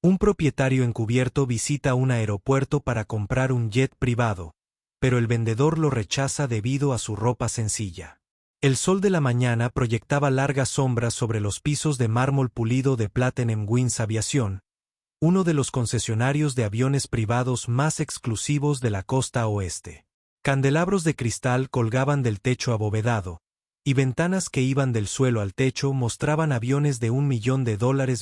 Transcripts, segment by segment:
Un propietario encubierto visita un aeropuerto para comprar un jet privado, pero el vendedor lo rechaza debido a su ropa sencilla. El sol de la mañana proyectaba largas sombras sobre los pisos de mármol pulido de Platinum Wings Aviación, uno de los concesionarios de aviones privados más exclusivos de la costa oeste. Candelabros de cristal colgaban del techo abovedado, y ventanas que iban del suelo al techo mostraban aviones de $1 millón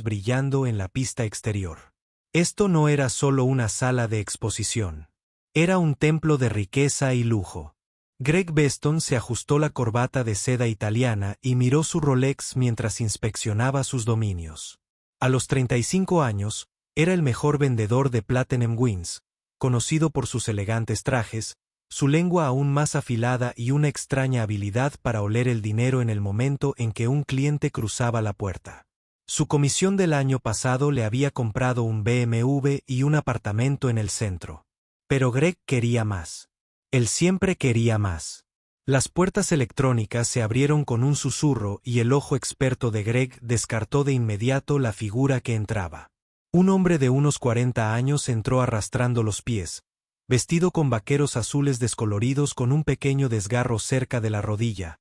brillando en la pista exterior. Esto no era solo una sala de exposición. Era un templo de riqueza y lujo. Greg Beston se ajustó la corbata de seda italiana y miró su Rolex mientras inspeccionaba sus dominios. A los 35 años, era el mejor vendedor de Platinum Wings, conocido por sus elegantes trajes, su lengua aún más afilada y una extraña habilidad para oler el dinero en el momento en que un cliente cruzaba la puerta. Su comisión del año pasado le había comprado un BMW y un apartamento en el centro. Pero Greg quería más. Él siempre quería más. Las puertas electrónicas se abrieron con un susurro y el ojo experto de Greg descartó de inmediato la figura que entraba. Un hombre de unos 40 años entró arrastrando los pies, vestido con vaqueros azules descoloridos con un pequeño desgarro cerca de la rodilla,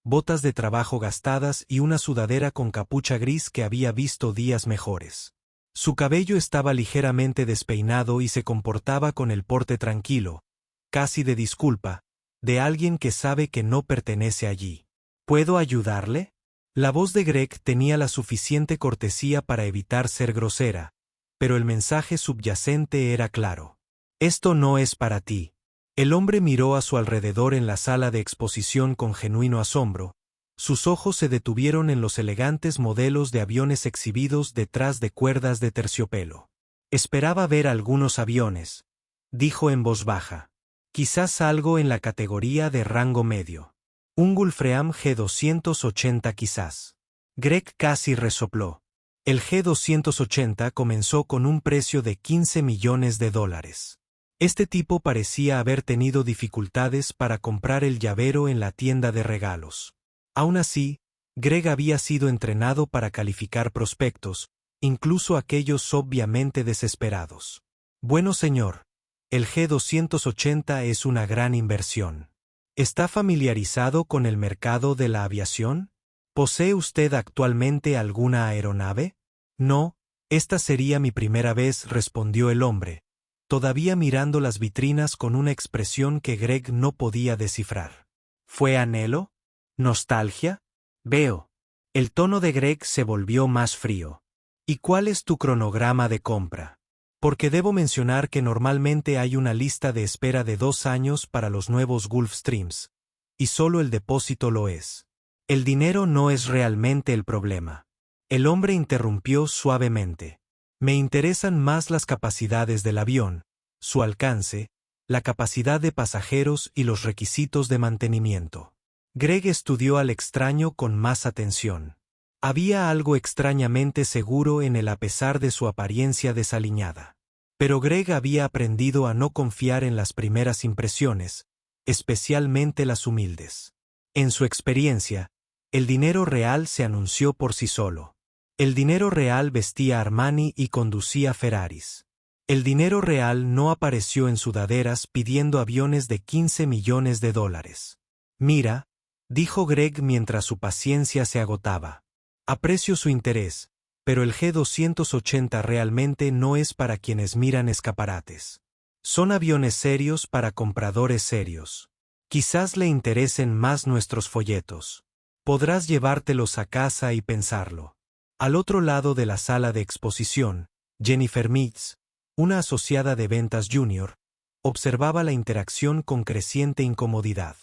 botas de trabajo gastadas y una sudadera con capucha gris que había visto días mejores. Su cabello estaba ligeramente despeinado y se comportaba con el porte tranquilo, casi de disculpa, de alguien que sabe que no pertenece allí. ¿Puedo ayudarle? La voz de Greg tenía la suficiente cortesía para evitar ser grosera, pero el mensaje subyacente era claro. Esto no es para ti. El hombre miró a su alrededor en la sala de exposición con genuino asombro. Sus ojos se detuvieron en los elegantes modelos de aviones exhibidos detrás de cuerdas de terciopelo. Esperaba ver algunos aviones, dijo en voz baja. Quizás algo en la categoría de rango medio. Un Gulfstream G280 quizás. Greg casi resopló. El G280 comenzó con un precio de $15 millones. Este tipo parecía haber tenido dificultades para comprar el llavero en la tienda de regalos. Aún así, Greg había sido entrenado para calificar prospectos, incluso aquellos obviamente desesperados. Bueno, señor, el G280 es una gran inversión. ¿Está familiarizado con el mercado de la aviación? ¿Posee usted actualmente alguna aeronave? No, esta sería mi primera vez, respondió el hombre, todavía mirando las vitrinas con una expresión que Greg no podía descifrar. ¿Fue anhelo? ¿Nostalgia? Veo. El tono de Greg se volvió más frío. ¿Y cuál es tu cronograma de compra? Porque debo mencionar que normalmente hay una lista de espera de 2 años para los nuevos Gulfstreams, y solo el depósito lo es. El dinero no es realmente el problema. El hombre interrumpió suavemente. Me interesan más las capacidades del avión, su alcance, la capacidad de pasajeros y los requisitos de mantenimiento. Greg estudió al extraño con más atención. Había algo extrañamente seguro en él a pesar de su apariencia desaliñada. Pero Greg había aprendido a no confiar en las primeras impresiones, especialmente las humildes. En su experiencia, el dinero real se anunció por sí solo. El dinero real vestía Armani y conducía Ferraris. El dinero real no apareció en sudaderas pidiendo aviones de $15 millones. Mira, dijo Greg mientras su paciencia se agotaba. Aprecio su interés, pero el G280 realmente no es para quienes miran escaparates. Son aviones serios para compradores serios. Quizás le interesen más nuestros folletos. Podrás llevártelos a casa y pensarlo. Al otro lado de la sala de exposición, Jennifer Meads, una asociada de ventas junior, observaba la interacción con creciente incomodidad.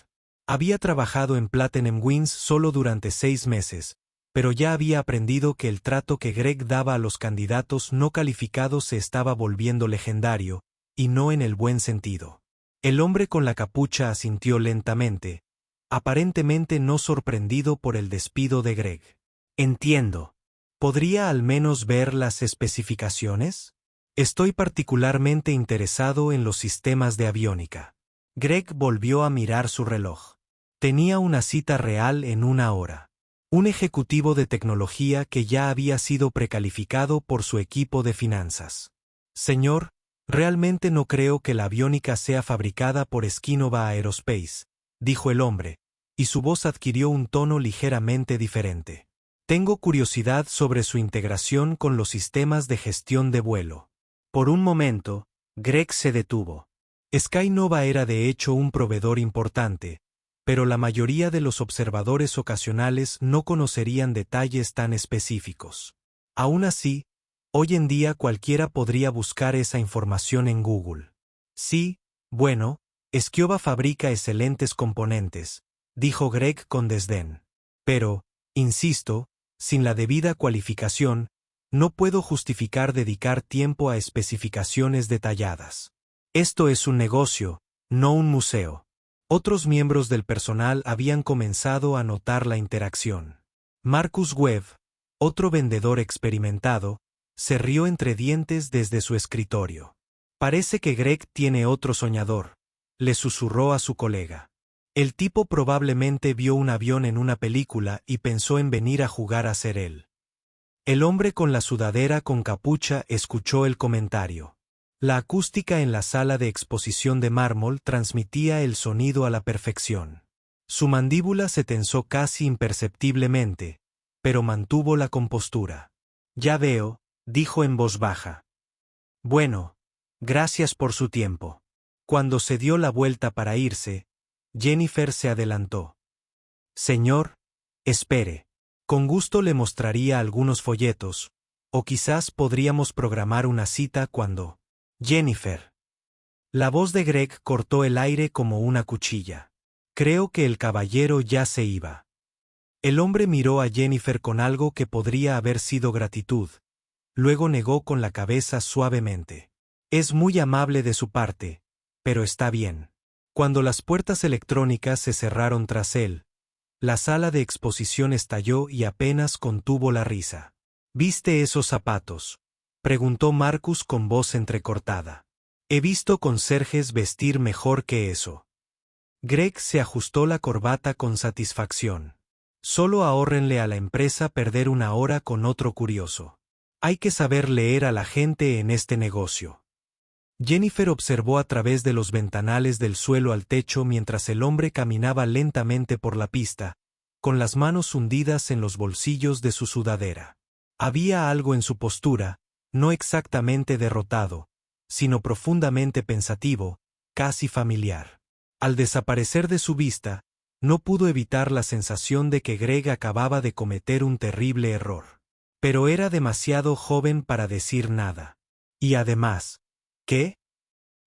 Había trabajado en Platinum Wings solo durante 6 meses, pero ya había aprendido que el trato que Greg daba a los candidatos no calificados se estaba volviendo legendario, y no en el buen sentido. El hombre con la capucha asintió lentamente, aparentemente no sorprendido por el despido de Greg. Entiendo. ¿Podría al menos ver las especificaciones? Estoy particularmente interesado en los sistemas de aviónica. Greg volvió a mirar su reloj. Tenía una cita real en 1 hora. Un ejecutivo de tecnología que ya había sido precalificado por su equipo de finanzas. Señor, realmente no creo que la aviónica sea fabricada por Esquinova Aerospace, dijo el hombre, y su voz adquirió un tono ligeramente diferente. Tengo curiosidad sobre su integración con los sistemas de gestión de vuelo. Por un momento, Greg se detuvo. Skynova era de hecho un proveedor importante, pero la mayoría de los observadores ocasionales no conocerían detalles tan específicos. Aún así, hoy en día cualquiera podría buscar esa información en Google. Sí, bueno, Esquiova fabrica excelentes componentes, dijo Greg con desdén. Pero, insisto, sin la debida cualificación, no puedo justificar dedicar tiempo a especificaciones detalladas. Esto es un negocio, no un museo. Otros miembros del personal habían comenzado a notar la interacción. Marcus Webb, otro vendedor experimentado, se rió entre dientes desde su escritorio. Parece que Greg tiene otro soñador, le susurró a su colega. El tipo probablemente vio un avión en una película y pensó en venir a jugar a ser él. El hombre con la sudadera con capucha escuchó el comentario. La acústica en la sala de exposición de mármol transmitía el sonido a la perfección. Su mandíbula se tensó casi imperceptiblemente, pero mantuvo la compostura. Ya veo, dijo en voz baja. Bueno, gracias por su tiempo. Cuando se dio la vuelta para irse, Jennifer se adelantó. Señor, espere. Con gusto le mostraría algunos folletos, o quizás podríamos programar una cita cuando... Jennifer. La voz de Greg cortó el aire como una cuchilla. Creo que el caballero ya se iba. El hombre miró a Jennifer con algo que podría haber sido gratitud. Luego negó con la cabeza suavemente. Es muy amable de su parte, pero está bien. Cuando las puertas electrónicas se cerraron tras él, la sala de exposición estalló y apenas contuvo la risa. ¿Viste esos zapatos?, preguntó Marcus con voz entrecortada. He visto conserjes vestir mejor que eso. Greg se ajustó la corbata con satisfacción. Solo ahórrenle a la empresa perder una hora con otro curioso. Hay que saber leer a la gente en este negocio. Jennifer observó a través de los ventanales del suelo al techo mientras el hombre caminaba lentamente por la pista, con las manos hundidas en los bolsillos de su sudadera. Había algo en su postura, no exactamente derrotado, sino profundamente pensativo, casi familiar. Al desaparecer de su vista, no pudo evitar la sensación de que Greg acababa de cometer un terrible error. Pero era demasiado joven para decir nada. Y además, ¿qué?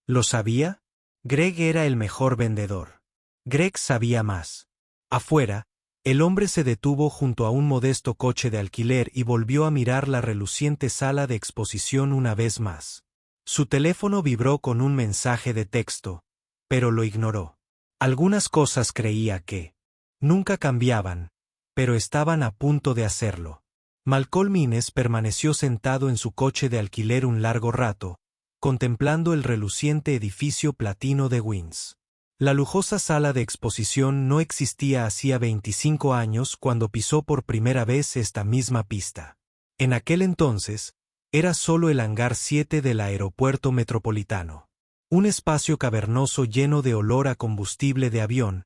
¿Lo sabía? Greg era el mejor vendedor. Greg sabía más. Afuera, el hombre se detuvo junto a un modesto coche de alquiler y volvió a mirar la reluciente sala de exposición una vez más. Su teléfono vibró con un mensaje de texto, pero lo ignoró. Algunas cosas creía que nunca cambiaban, pero estaban a punto de hacerlo. Malcolm Innes permaneció sentado en su coche de alquiler un largo rato, contemplando el reluciente edificio platino de Wynns. La lujosa sala de exposición no existía hacía 25 años cuando pisó por primera vez esta misma pista. En aquel entonces, era solo el hangar 7 del aeropuerto metropolitano. Un espacio cavernoso lleno de olor a combustible de avión,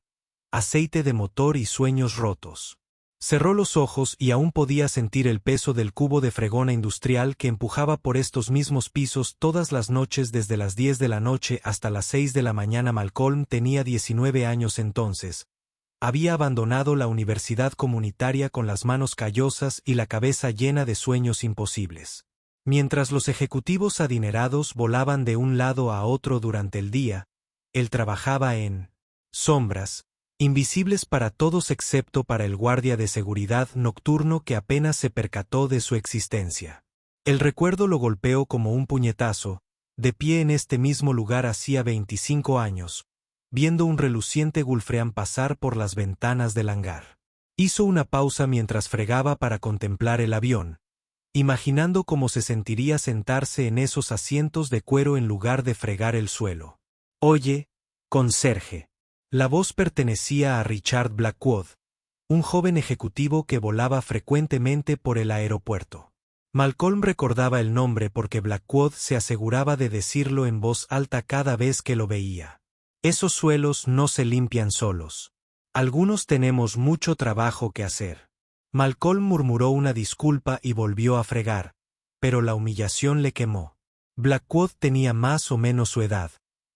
aceite de motor y sueños rotos. Cerró los ojos y aún podía sentir el peso del cubo de fregona industrial que empujaba por estos mismos pisos todas las noches desde las 10 de la noche hasta las 6 de la mañana. Malcolm tenía 19 años entonces. Había abandonado la universidad comunitaria con las manos callosas y la cabeza llena de sueños imposibles. Mientras los ejecutivos adinerados volaban de un lado a otro durante el día, él trabajaba en sombras, invisibles para todos excepto para el guardia de seguridad nocturno que apenas se percató de su existencia. El recuerdo lo golpeó como un puñetazo, de pie en este mismo lugar hacía 25 años, viendo un reluciente Gulfstream pasar por las ventanas del hangar. Hizo una pausa mientras fregaba para contemplar el avión, imaginando cómo se sentiría sentarse en esos asientos de cuero en lugar de fregar el suelo. Oye, conserje. La voz pertenecía a Richard Blackwood, un joven ejecutivo que volaba frecuentemente por el aeropuerto. Malcolm recordaba el nombre porque Blackwood se aseguraba de decirlo en voz alta cada vez que lo veía. Esos suelos no se limpian solos. Algunos tenemos mucho trabajo que hacer. Malcolm murmuró una disculpa y volvió a fregar, pero la humillación le quemó. Blackwood tenía más o menos su edad,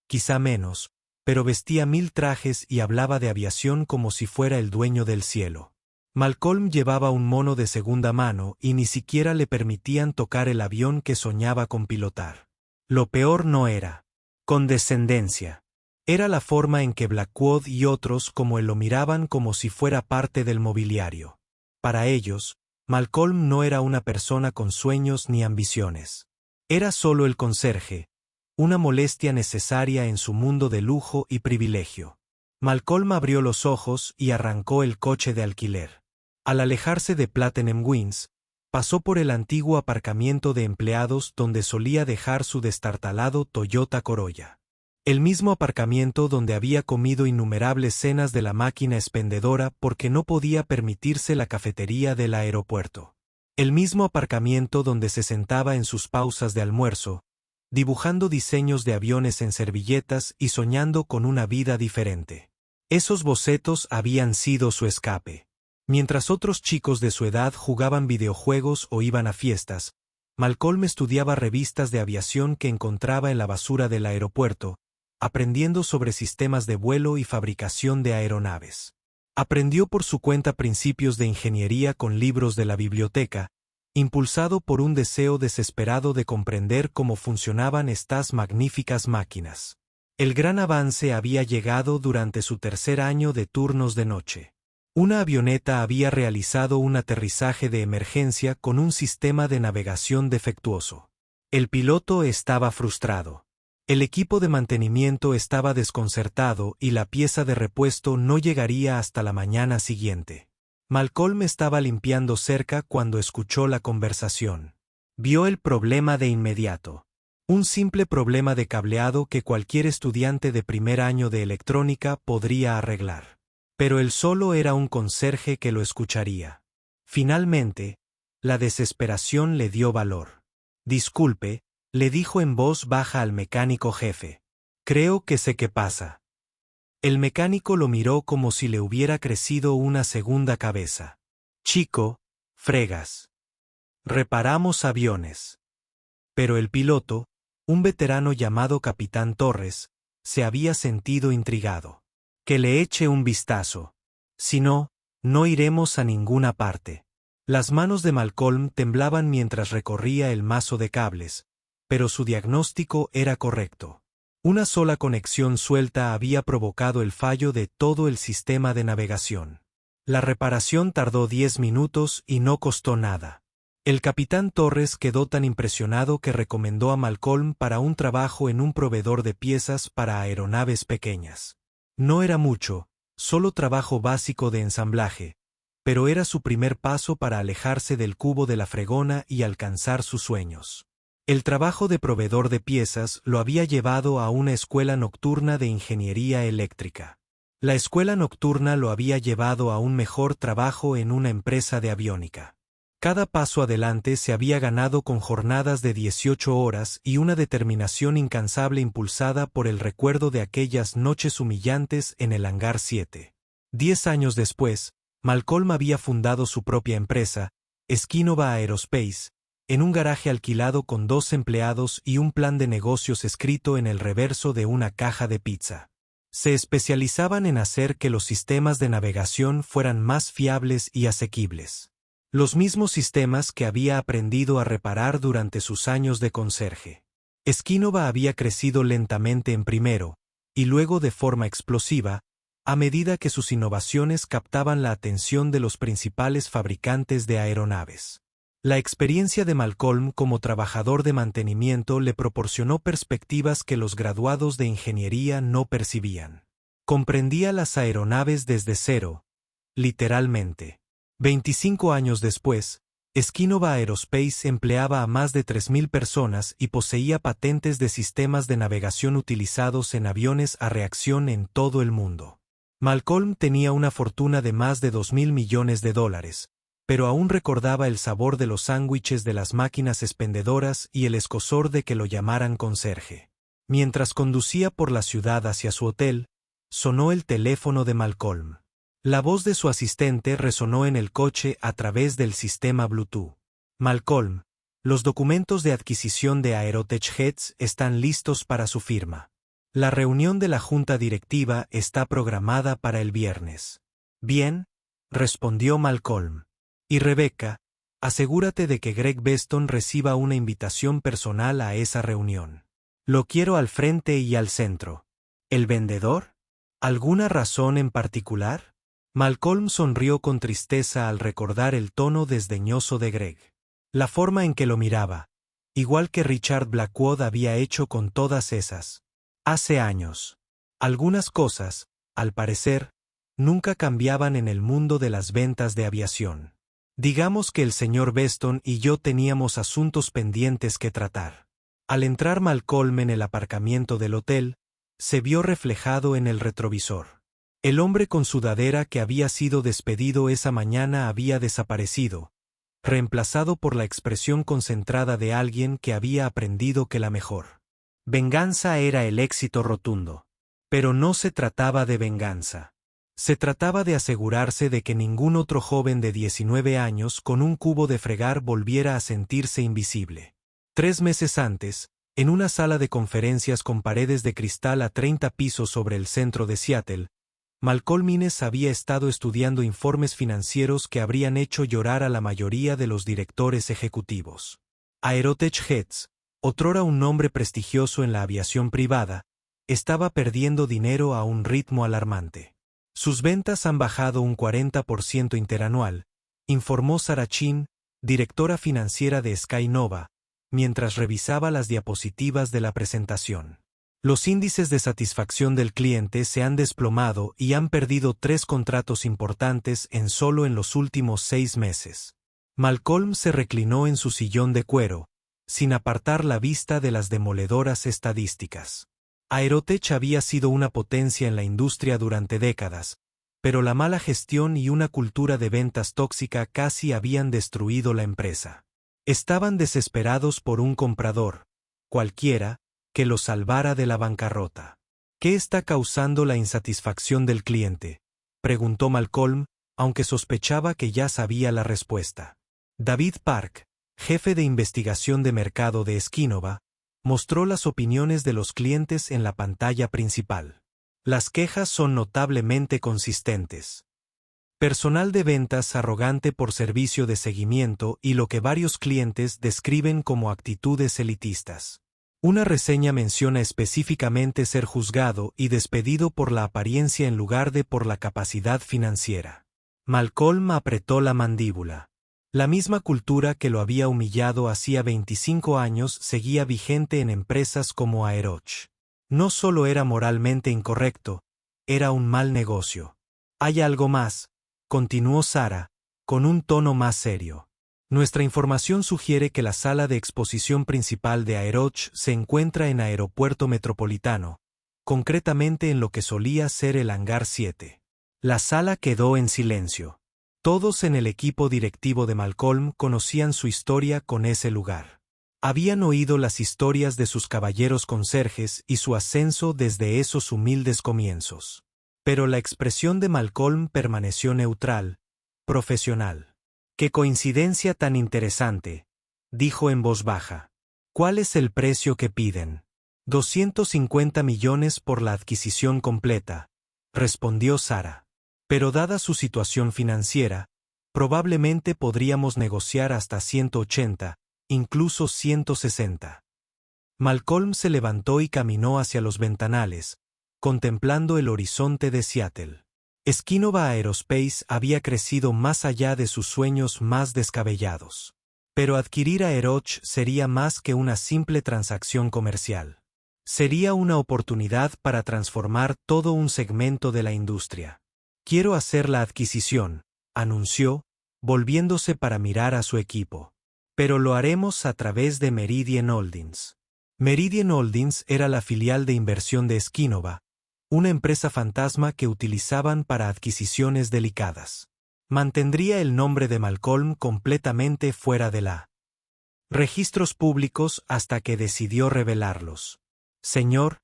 quizá menos, pero vestía 1000 trajes y hablaba de aviación como si fuera el dueño del cielo. Malcolm llevaba un mono de segunda mano y ni siquiera le permitían tocar el avión que soñaba con pilotar. Lo peor no era condescendencia. Era la forma en que Blackwood y otros como él lo miraban como si fuera parte del mobiliario. Para ellos, Malcolm no era una persona con sueños ni ambiciones. Era solo el conserje, una molestia necesaria en su mundo de lujo y privilegio. Malcolm abrió los ojos y arrancó el coche de alquiler. Al alejarse de Platinum Wings, pasó por el antiguo aparcamiento de empleados donde solía dejar su destartalado Toyota Corolla. El mismo aparcamiento donde había comido innumerables cenas de la máquina expendedora porque no podía permitirse la cafetería del aeropuerto. El mismo aparcamiento donde se sentaba en sus pausas de almuerzo, dibujando diseños de aviones en servilletas y soñando con una vida diferente. Esos bocetos habían sido su escape. Mientras otros chicos de su edad jugaban videojuegos o iban a fiestas, Malcolm estudiaba revistas de aviación que encontraba en la basura del aeropuerto, aprendiendo sobre sistemas de vuelo y fabricación de aeronaves. Aprendió por su cuenta principios de ingeniería con libros de la biblioteca, impulsado por un deseo desesperado de comprender cómo funcionaban estas magníficas máquinas. El gran avance había llegado durante su tercer año de turnos de noche. Una avioneta había realizado un aterrizaje de emergencia con un sistema de navegación defectuoso. El piloto estaba frustrado. El equipo de mantenimiento estaba desconcertado y la pieza de repuesto no llegaría hasta la mañana siguiente. Malcolm estaba limpiando cerca cuando escuchó la conversación. Vio el problema de inmediato. Un simple problema de cableado que cualquier estudiante de primer año de electrónica podría arreglar. Pero él solo era un conserje que lo escucharía. Finalmente, la desesperación le dio valor. «Disculpe», le dijo en voz baja al mecánico jefe. «Creo que sé qué pasa». El mecánico lo miró como si le hubiera crecido una segunda cabeza. «Chico, fregas. Reparamos aviones». Pero el piloto, un veterano llamado Capitán Torres, se había sentido intrigado. «Que le eche un vistazo. Si no, no iremos a ninguna parte». Las manos de Malcolm temblaban mientras recorría el mazo de cables, pero su diagnóstico era correcto. Una sola conexión suelta había provocado el fallo de todo el sistema de navegación. La reparación tardó 10 minutos y no costó nada. El capitán Torres quedó tan impresionado que recomendó a Malcolm para un trabajo en un proveedor de piezas para aeronaves pequeñas. No era mucho, solo trabajo básico de ensamblaje, pero era su primer paso para alejarse del cubo de la fregona y alcanzar sus sueños. El trabajo de proveedor de piezas lo había llevado a una escuela nocturna de ingeniería eléctrica. La escuela nocturna lo había llevado a un mejor trabajo en una empresa de aviónica. Cada paso adelante se había ganado con jornadas de 18 horas y una determinación incansable impulsada por el recuerdo de aquellas noches humillantes en el hangar 7. 10 años después, Malcolm había fundado su propia empresa, Esquinova Aerospace, en un garaje alquilado con 2 empleados y un plan de negocios escrito en el reverso de una caja de pizza. Se especializaban en hacer que los sistemas de navegación fueran más fiables y asequibles. Los mismos sistemas que había aprendido a reparar durante sus años de conserje. Esquinova había crecido lentamente en primero, y luego de forma explosiva, a medida que sus innovaciones captaban la atención de los principales fabricantes de aeronaves. La experiencia de Malcolm como trabajador de mantenimiento le proporcionó perspectivas que los graduados de ingeniería no percibían. Comprendía las aeronaves desde cero, literalmente. 25 años después, Esquinova Aerospace empleaba a más de 3.000 personas y poseía patentes de sistemas de navegación utilizados en aviones a reacción en todo el mundo. Malcolm tenía una fortuna de más de $2.000 millones, pero aún recordaba el sabor de los sándwiches de las máquinas expendedoras y el escozor de que lo llamaran conserje. Mientras conducía por la ciudad hacia su hotel, sonó el teléfono de Malcolm. La voz de su asistente resonó en el coche a través del sistema Bluetooth. Malcolm, los documentos de adquisición de Aerotech Jets están listos para su firma. La reunión de la junta directiva está programada para el viernes. Bien, respondió Malcolm. Y Rebecca, asegúrate de que Greg Beston reciba una invitación personal a esa reunión. Lo quiero al frente y al centro. ¿El vendedor? ¿Alguna razón en particular? Malcolm sonrió con tristeza al recordar el tono desdeñoso de Greg. La forma en que lo miraba, igual que Richard Blackwood había hecho con todas esas. Hace años. Algunas cosas, al parecer, nunca cambiaban en el mundo de las ventas de aviación. Digamos que el señor Beston y yo teníamos asuntos pendientes que tratar. Al entrar Malcolm en el aparcamiento del hotel, se vio reflejado en el retrovisor. El hombre con sudadera que había sido despedido esa mañana había desaparecido, reemplazado por la expresión concentrada de alguien que había aprendido que la mejor venganza era el éxito rotundo. Pero no se trataba de venganza. Se trataba de asegurarse de que ningún otro joven de 19 años con un cubo de fregar volviera a sentirse invisible. 3 meses antes, en una sala de conferencias con paredes de cristal a 30 pisos sobre el centro de Seattle, Malcolm Innes había estado estudiando informes financieros que habrían hecho llorar a la mayoría de los directores ejecutivos. Aerotech Jets, otrora un nombre prestigioso en la aviación privada, estaba perdiendo dinero a un ritmo alarmante. Sus ventas han bajado un 40% interanual, informó Sarah Chin, directora financiera de Skynova, mientras revisaba las diapositivas de la presentación. Los índices de satisfacción del cliente se han desplomado y han perdido 3 contratos importantes solo en los últimos 6 meses. Malcolm se reclinó en su sillón de cuero, sin apartar la vista de las demoledoras estadísticas. Aerotech había sido una potencia en la industria durante décadas, pero la mala gestión y una cultura de ventas tóxica casi habían destruido la empresa. Estaban desesperados por un comprador, cualquiera, que los salvara de la bancarrota. ¿Qué está causando la insatisfacción del cliente?, preguntó Malcolm, aunque sospechaba que ya sabía la respuesta. David Park, jefe de investigación de mercado de Skynova, mostró las opiniones de los clientes en la pantalla principal. Las quejas son notablemente consistentes. Personal de ventas arrogante por servicio de seguimiento y lo que varios clientes describen como actitudes elitistas. Una reseña menciona específicamente ser juzgado y despedido por la apariencia en lugar de por la capacidad financiera. Malcolm apretó la mandíbula. La misma cultura que lo había humillado hacía 25 años seguía vigente en empresas como Aeroch. No solo era moralmente incorrecto, era un mal negocio. Hay algo más, continuó Sarah, con un tono más serio. Nuestra información sugiere que la sala de exposición principal de Aeroch se encuentra en Aeropuerto Metropolitano, concretamente en lo que solía ser el hangar 7. La sala quedó en silencio. Todos en el equipo directivo de Malcolm conocían su historia con ese lugar. Habían oído las historias de sus caballeros conserjes y su ascenso desde esos humildes comienzos. Pero la expresión de Malcolm permaneció neutral, profesional. «Qué coincidencia tan interesante», dijo en voz baja. «¿Cuál es el precio que piden?» «$250 millones por la adquisición completa», respondió Sarah. «Pero dada su situación financiera, probablemente podríamos negociar hasta 180, incluso 160. Malcolm se levantó y caminó hacia los ventanales, contemplando el horizonte de Seattle. Skynova Aerospace había crecido más allá de sus sueños más descabellados. Pero adquirir Aeroch sería más que una simple transacción comercial. Sería una oportunidad para transformar todo un segmento de la industria. «Quiero hacer la adquisición», anunció, volviéndose para mirar a su equipo. «Pero lo haremos a través de Meridian Holdings». Meridian Holdings era la filial de inversión de Skynova, una empresa fantasma que utilizaban para adquisiciones delicadas. Mantendría el nombre de Malcolm completamente fuera de la registros públicos hasta que decidió revelarlos. Señor,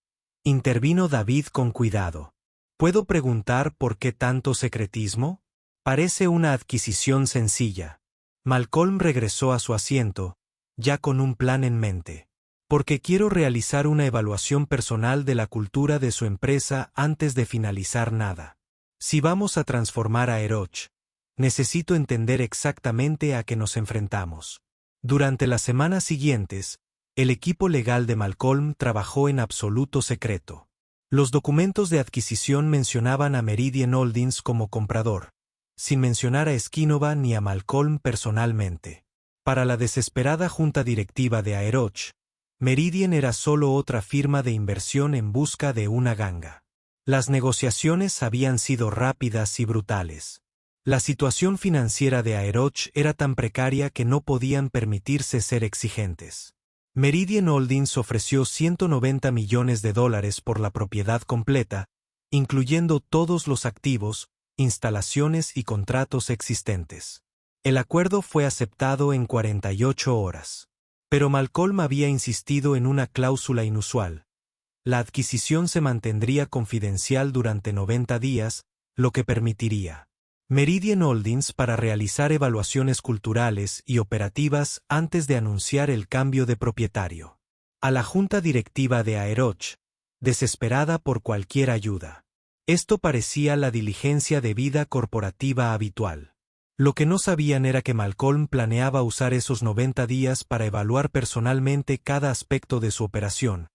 intervino David con cuidado. ¿Puedo preguntar por qué tanto secretismo? Parece una adquisición sencilla. Malcolm regresó a su asiento, ya con un plan en mente. Porque quiero realizar una evaluación personal de la cultura de su empresa antes de finalizar nada. Si vamos a transformar a Aeroch, necesito entender exactamente a qué nos enfrentamos. Durante las semanas siguientes, el equipo legal de Malcolm trabajó en absoluto secreto. Los documentos de adquisición mencionaban a Meridian Holdings como comprador, sin mencionar a Esquínova ni a Malcolm personalmente. Para la desesperada junta directiva de Aeroch, Meridian era solo otra firma de inversión en busca de una ganga. Las negociaciones habían sido rápidas y brutales. La situación financiera de Aeroch era tan precaria que no podían permitirse ser exigentes. Meridian Holdings ofreció $190 millones por la propiedad completa, incluyendo todos los activos, instalaciones y contratos existentes. El acuerdo fue aceptado en 48 horas. Pero Malcolm había insistido en una cláusula inusual. La adquisición se mantendría confidencial durante 90 días, lo que permitiría Meridian Holdings para realizar evaluaciones culturales y operativas antes de anunciar el cambio de propietario. A la junta directiva de Aeroch, desesperada por cualquier ayuda. Esto parecía la diligencia de vida corporativa habitual. Lo que no sabían era que Malcolm planeaba usar esos 90 días para evaluar personalmente cada aspecto de su operación,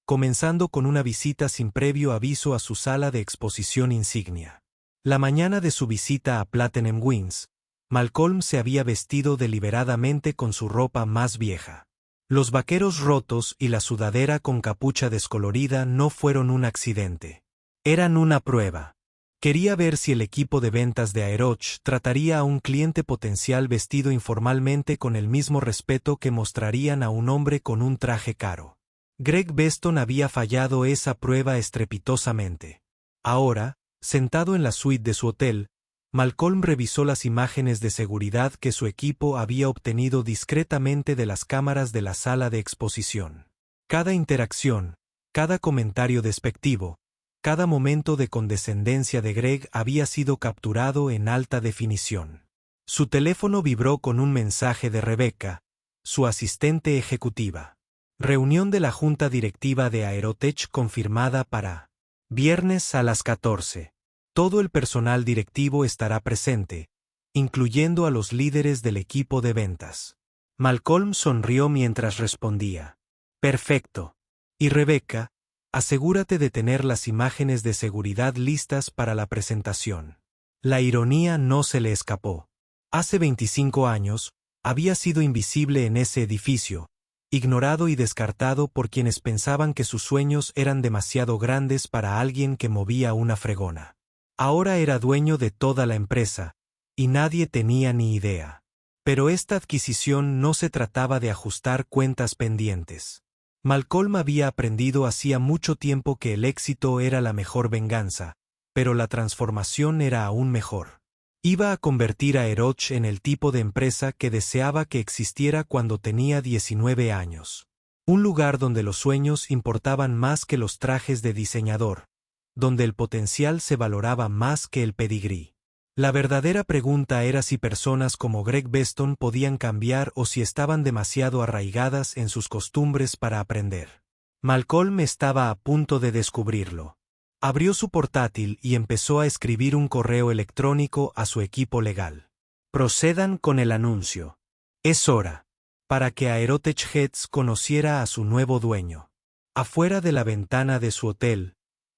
comenzando con una visita sin previo aviso a su sala de exposición insignia. La mañana de su visita a Platinum Wings, Malcolm se había vestido deliberadamente con su ropa más vieja. Los vaqueros rotos y la sudadera con capucha descolorida no fueron un accidente. Eran una prueba. Quería ver si el equipo de ventas de Aeroch trataría a un cliente potencial vestido informalmente con el mismo respeto que mostrarían a un hombre con un traje caro. Greg Beston había fallado esa prueba estrepitosamente. Ahora, sentado en la suite de su hotel, Malcolm revisó las imágenes de seguridad que su equipo había obtenido discretamente de las cámaras de la sala de exposición. Cada interacción, cada comentario despectivo, cada momento de condescendencia de Greg había sido capturado en alta definición. Su teléfono vibró con un mensaje de Rebecca, su asistente ejecutiva. Reunión de la junta directiva de Aerotech confirmada para viernes a las 14. Todo el personal directivo estará presente, incluyendo a los líderes del equipo de ventas. Malcolm sonrió mientras respondía. Perfecto. Y Rebecca, asegúrate de tener las imágenes de seguridad listas para la presentación. La ironía no se le escapó. Hace 25 años, había sido invisible en ese edificio, ignorado y descartado por quienes pensaban que sus sueños eran demasiado grandes para alguien que movía una fregona. Ahora era dueño de toda la empresa, y nadie tenía ni idea. Pero esta adquisición no se trataba de ajustar cuentas pendientes. Malcolm había aprendido hacía mucho tiempo que el éxito era la mejor venganza, pero la transformación era aún mejor. Iba a convertir a Aeroch en el tipo de empresa que deseaba que existiera cuando tenía 19 años. Un lugar donde los sueños importaban más que los trajes de diseñador, donde el potencial se valoraba más que el pedigrí. La verdadera pregunta era si personas como Greg Beston podían cambiar o si estaban demasiado arraigadas en sus costumbres para aprender. Malcolm estaba a punto de descubrirlo. Abrió su portátil y empezó a escribir un correo electrónico a su equipo legal. Procedan con el anuncio. Es hora. Para que Aerotech Heads conociera a su nuevo dueño. Afuera de la ventana de su hotel,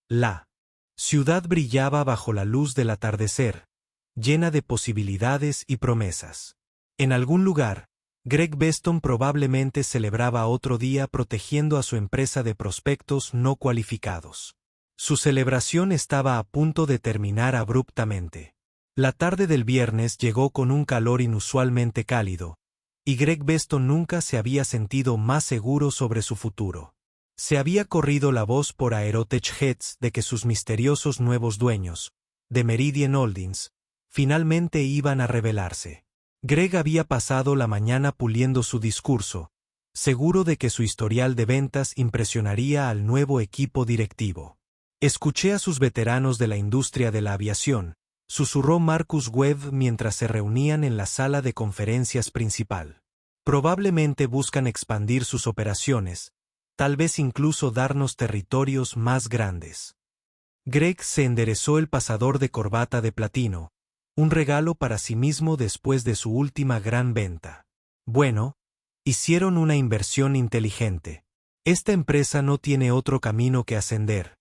la ciudad brillaba bajo la luz del atardecer, llena de posibilidades y promesas. En algún lugar, Greg Beston probablemente celebraba otro día protegiendo a su empresa de prospectos no cualificados. Su celebración estaba a punto de terminar abruptamente. La tarde del viernes llegó con un calor inusualmente cálido, y Greg Beston nunca se había sentido más seguro sobre su futuro. Se había corrido la voz por Aerotech Heads de que sus misteriosos nuevos dueños, de Meridian Holdings, finalmente iban a revelarse. Greg había pasado la mañana puliendo su discurso, seguro de que su historial de ventas impresionaría al nuevo equipo directivo. Escuché a sus veteranos de la industria de la aviación, susurró Marcus Webb mientras se reunían en la sala de conferencias principal. Probablemente buscan expandir sus operaciones, tal vez incluso darnos territorios más grandes. Greg se enderezó el pasador de corbata de platino, un regalo para sí mismo después de su última gran venta. Bueno, hicieron una inversión inteligente. Esta empresa no tiene otro camino que ascender,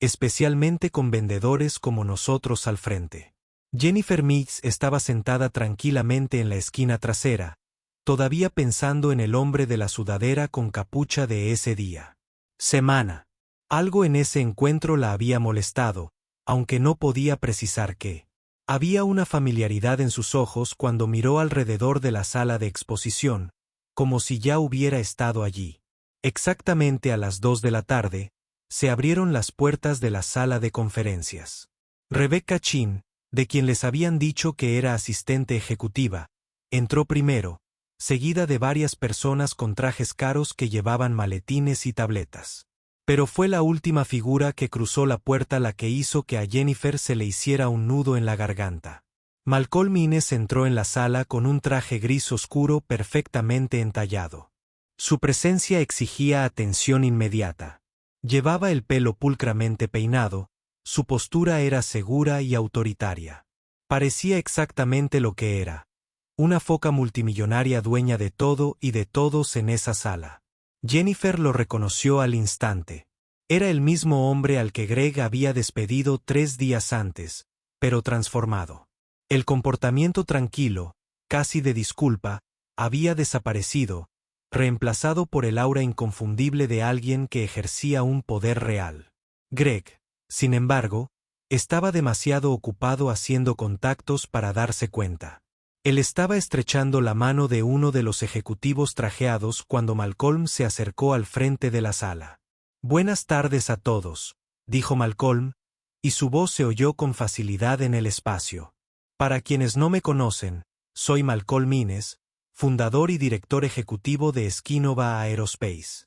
especialmente con vendedores como nosotros al frente. Jennifer Meeks estaba sentada tranquilamente en la esquina trasera, todavía pensando en el hombre de la sudadera con capucha de ese día. Semana. Algo en ese encuentro la había molestado, aunque no podía precisar qué. Había una familiaridad en sus ojos cuando miró alrededor de la sala de exposición, como si ya hubiera estado allí. Exactamente a las 2 de la tarde, se abrieron las puertas de la sala de conferencias. Rebecca Chin, de quien les habían dicho que era asistente ejecutiva, entró primero, seguida de varias personas con trajes caros que llevaban maletines y tabletas. Pero fue la última figura que cruzó la puerta la que hizo que a Jennifer se le hiciera un nudo en la garganta. Malcolm Innes entró en la sala con un traje gris oscuro perfectamente entallado. Su presencia exigía atención inmediata. Llevaba el pelo pulcramente peinado, su postura era segura y autoritaria. Parecía exactamente lo que era: una foca multimillonaria dueña de todo y de todos en esa sala. Jennifer lo reconoció al instante. Era el mismo hombre al que Greg había despedido 3 días antes, pero transformado. El comportamiento tranquilo, casi de disculpa, había desaparecido, reemplazado por el aura inconfundible de alguien que ejercía un poder real. Greg, sin embargo, estaba demasiado ocupado haciendo contactos para darse cuenta. Él estaba estrechando la mano de uno de los ejecutivos trajeados cuando Malcolm se acercó al frente de la sala. «Buenas tardes a todos», dijo Malcolm, y su voz se oyó con facilidad en el espacio. «Para quienes no me conocen, soy Malcolm Innes, fundador y director ejecutivo de Esquinova Aerospace.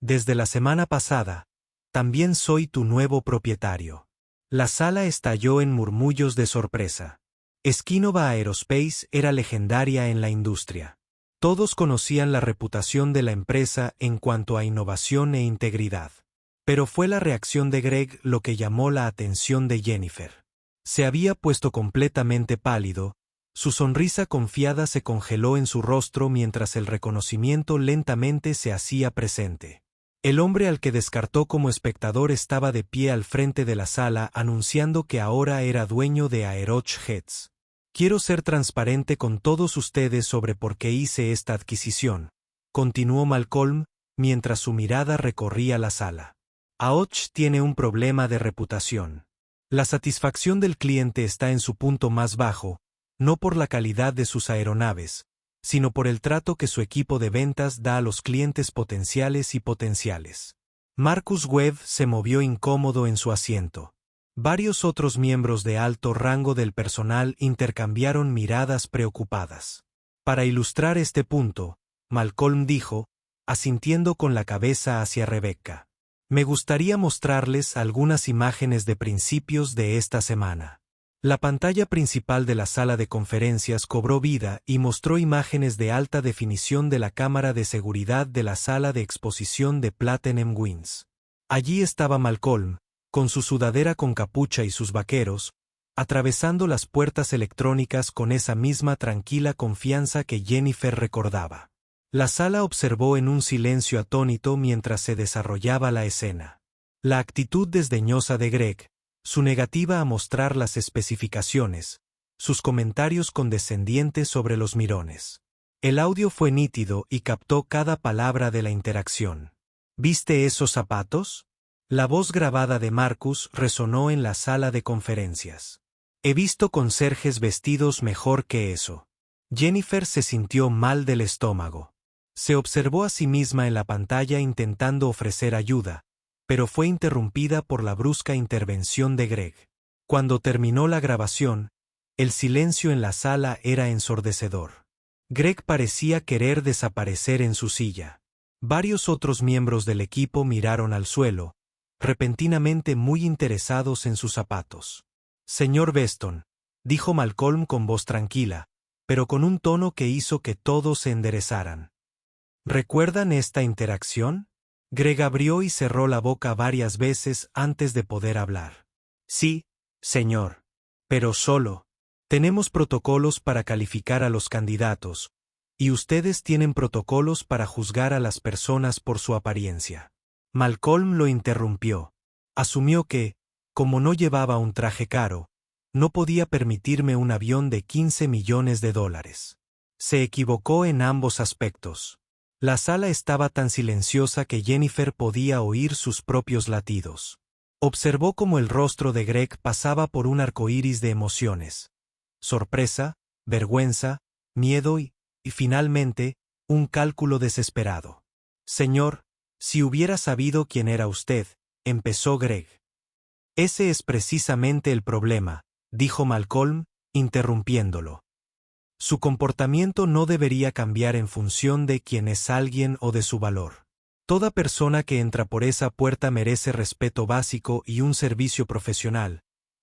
Desde la semana pasada, también soy tu nuevo propietario». La sala estalló en murmullos de sorpresa. Esquinova Aerospace era legendaria en la industria. Todos conocían la reputación de la empresa en cuanto a innovación e integridad. Pero fue la reacción de Greg lo que llamó la atención de Jennifer. Se había puesto completamente pálido, su sonrisa confiada se congeló en su rostro mientras el reconocimiento lentamente se hacía presente. El hombre al que descartó como espectador estaba de pie al frente de la sala anunciando que ahora era dueño de Aerotech Heads. «Quiero ser transparente con todos ustedes sobre por qué hice esta adquisición», continuó Malcolm, mientras su mirada recorría la sala. «Aerotech tiene un problema de reputación. La satisfacción del cliente está en su punto más bajo, no por la calidad de sus aeronaves, sino por el trato que su equipo de ventas da a los clientes potenciales y potenciales». Marcus Webb se movió incómodo en su asiento. Varios otros miembros de alto rango del personal intercambiaron miradas preocupadas. Para ilustrar este punto, Malcolm dijo, asintiendo con la cabeza hacia Rebecca: «Me gustaría mostrarles algunas imágenes de principios de esta semana». La pantalla principal de la sala de conferencias cobró vida y mostró imágenes de alta definición de la cámara de seguridad de la sala de exposición de Platinum Wings. Allí estaba Malcolm, con su sudadera con capucha y sus vaqueros, atravesando las puertas electrónicas con esa misma tranquila confianza que Jennifer recordaba. La sala observó en un silencio atónito mientras se desarrollaba la escena. La actitud desdeñosa de Greg, su negativa a mostrar las especificaciones, sus comentarios condescendientes sobre los mirones. El audio fue nítido y captó cada palabra de la interacción. «¿Viste esos zapatos?». La voz grabada de Marcus resonó en la sala de conferencias. «He visto conserjes vestidos mejor que eso». Jennifer se sintió mal del estómago. Se observó a sí misma en la pantalla intentando ofrecer ayuda, pero fue interrumpida por la brusca intervención de Greg. Cuando terminó la grabación, el silencio en la sala era ensordecedor. Greg parecía querer desaparecer en su silla. Varios otros miembros del equipo miraron al suelo, repentinamente muy interesados en sus zapatos. Señor Weston, dijo Malcolm con voz tranquila, pero con un tono que hizo que todos se enderezaran. ¿Recuerdan esta interacción? Greg abrió y cerró la boca varias veces antes de poder hablar. Sí, señor. Pero solo. Tenemos protocolos para calificar a los candidatos, y ustedes tienen protocolos para juzgar a las personas por su apariencia. Malcolm lo interrumpió. Asumió que, como no llevaba un traje caro, no podía permitirme un avión de $15 millones. Se equivocó en ambos aspectos. La sala estaba tan silenciosa que Jennifer podía oír sus propios latidos. Observó cómo el rostro de Greg pasaba por un arcoíris de emociones. Sorpresa, vergüenza, miedo y finalmente, un cálculo desesperado. Señor, si hubiera sabido quién era usted, empezó Greg. Ese es precisamente el problema, dijo Malcolm, interrumpiéndolo. Su comportamiento no debería cambiar en función de quién es alguien o de su valor. Toda persona que entra por esa puerta merece respeto básico y un servicio profesional,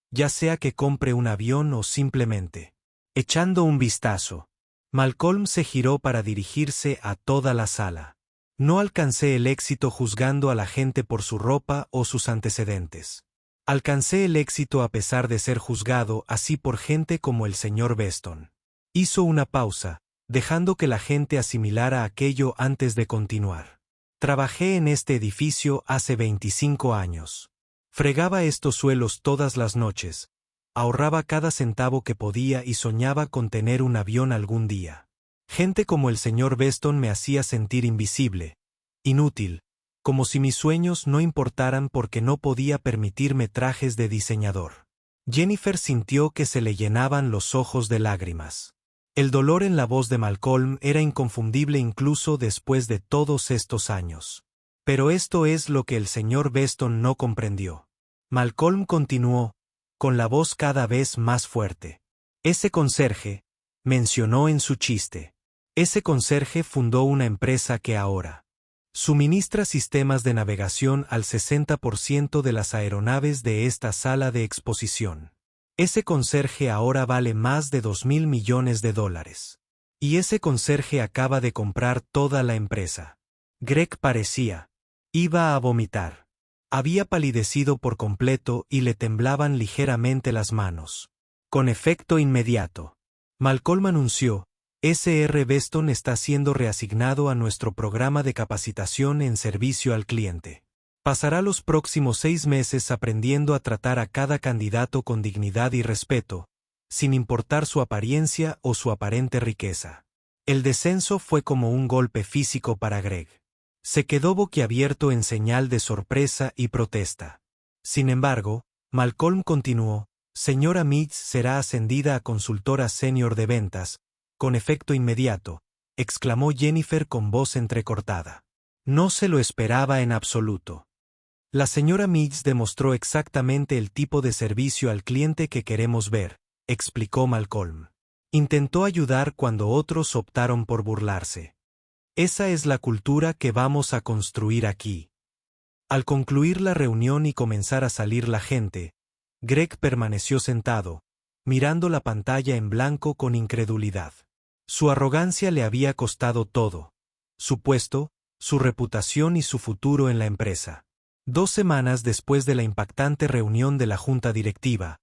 ya sea que compre un avión o simplemente. Echando un vistazo, Malcolm se giró para dirigirse a toda la sala. No alcancé el éxito juzgando a la gente por su ropa o sus antecedentes. Alcancé el éxito a pesar de ser juzgado así por gente como el señor Weston. Hizo una pausa, dejando que la gente asimilara aquello antes de continuar. Trabajé en este edificio hace 25 años. Fregaba estos suelos todas las noches, ahorraba cada centavo que podía y soñaba con tener un avión algún día. Gente como el señor Weston me hacía sentir invisible, inútil, como si mis sueños no importaran porque no podía permitirme trajes de diseñador. Jennifer sintió que se le llenaban los ojos de lágrimas. El dolor en la voz de Malcolm era inconfundible incluso después de todos estos años. Pero esto es lo que el señor Weston no comprendió. Malcolm continuó, con la voz cada vez más fuerte. Ese conserje, mencionó en su chiste. Ese conserje fundó una empresa que ahora suministra sistemas de navegación al 60% de las aeronaves de esta sala de exposición. Ese conserje ahora vale más de $2.000 millones. Y ese conserje acaba de comprar toda la empresa. Greg parecía. Iba a vomitar. Había palidecido por completo y le temblaban ligeramente las manos. Con efecto inmediato, Malcolm anunció, Sr. Weston está siendo reasignado a nuestro programa de capacitación en servicio al cliente. Pasará los próximos 6 meses aprendiendo a tratar a cada candidato con dignidad y respeto, sin importar su apariencia o su aparente riqueza. El descenso fue como un golpe físico para Greg. Se quedó boquiabierto en señal de sorpresa y protesta. Sin embargo, Malcolm continuó, Señora Mitz será ascendida a consultora senior de ventas, con efecto inmediato, exclamó Jennifer con voz entrecortada. No se lo esperaba en absoluto. La señora Mitz demostró exactamente el tipo de servicio al cliente que queremos ver, explicó Malcolm. Intentó ayudar cuando otros optaron por burlarse. Esa es la cultura que vamos a construir aquí. Al concluir la reunión y comenzar a salir la gente, Greg permaneció sentado, mirando la pantalla en blanco con incredulidad. Su arrogancia le había costado todo: su puesto, su reputación y su futuro en la empresa. 2 semanas después de la impactante reunión de la junta directiva,